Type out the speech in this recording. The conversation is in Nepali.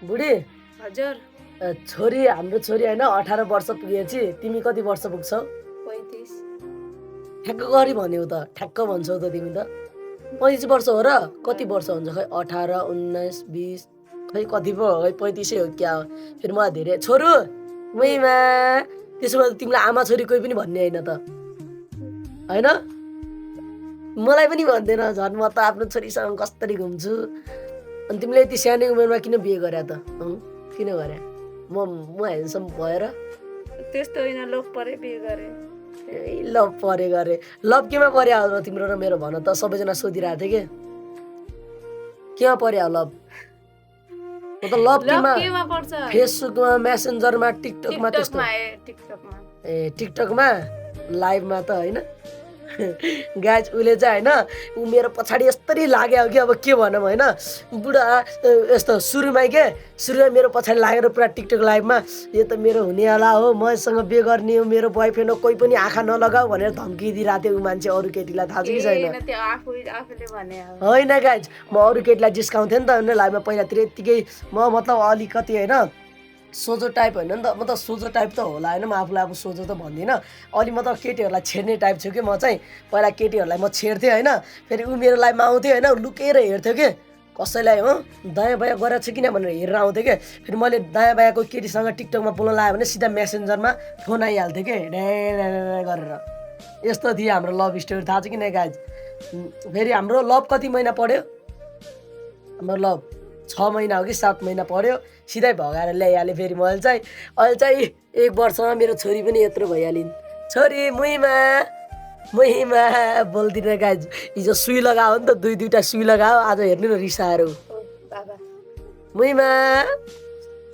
बुढी हजुर छोरी हाम्रो छोरी होइन 18 वर्ष पुगेपछि तिमी कति वर्ष पुग्छौ 35 ठ्याक्क गरी भन्यौ त ठ्याक्क भन्छौ त तिमी त 35 वर्ष हो र कति वर्ष हुन्छ खै 18 19 20 खै कति पो हो खै 35 हो क्या हो फेरि मलाई धेरै छोरो मैमा त्यसो भए तिमीलाई आमा छोरी कोही पनि भन्ने होइन त होइन मलाई पनि भन्दैन झन् म त आफ्नो छोरीसँग कसरी घुम्छु अनि तिमीले यति सानै उमेरमा किन बिहे गरे त किन गरे म ह्यान्डसम भएर त्यस्तो होइन लोक परे बिहे गरे लभ परे गरे लभ केमा पर्यो अब तिम्रो र मेरो भन त सबैजना सोधिरहेको थियो के केमा पर्यो लभ म त लभ केमा पर्छ फेसबुकमा मेसेन्जरमा टिकटकमा त्यस्तो टिकटकमा ए टिकटकमा लाइभमा त होइन गाइज उसले चाहिँ होइन ऊ मेरो पछाडि यस्तरी लाग्यो कि अब के भनौँ होइन बुढा यस्तो सुरुमा मेरो पछाडि लागेर पुरा टिकटक लाइभमा यो त मेरो हुनेवाला हो मसँग बिहे गर्ने हो मेरो बोयफ्रेन्ड हो कोही पनि आँखा नलगाऊ भनेर धम्की दिइरहेको थियो ऊ मान्छे अरू केटीलाई थाहा छ कि छैन होइन गाइज म अरू केटीलाई जिस्काउँथेँ नि त होइन लाइभमा पहिलातिर यत्तिकै म मतलब अलिकति होइन सोझो टाइप होइन नि त म त सोझो टाइप त होला होइन म आफूलाई अब सोझो त भन्दिनँ अलि म त केटीहरूलाई छेड्ने टाइप छु कि म चाहिँ पहिला केटीहरूलाई म छेड्थेँ होइन फेरि ऊ मेरो लाइफमा आउँथ्यो होइन लुकेर हेर्थ्यो कि कसैलाई हो दायाँ बायाँ गरेर छ किन भनेर हेरेर आउँथ्यो कि फेरि मैले दायाँ बायाँको केटीसँग टिकटकमा बोल्न लगायो भने सिधा मेसेन्जरमा फोन आइहाल्थ्यो कि ढ्याँ गरेर यस्तो थियो हाम्रो लभ स्टोरी थाहा छ कि नै गाइज फेरि हाम्रो लभ कति महिना पढ्यो हाम्रो लभ 6 महिना हो कि 7 महिना पढ्यो सिधै भगाएर ल्याइहालेँ फेरि मैले अहिले 1 वर्षमा मेरो छोरी पनि यत्रो भइहालिन् छोरी मुहीमा बोल्दिनँ गाइज हिजो सुई लगायो नि त दुईवटा सुई लगायो आज हेर्नु न रिसाएर मुहीमा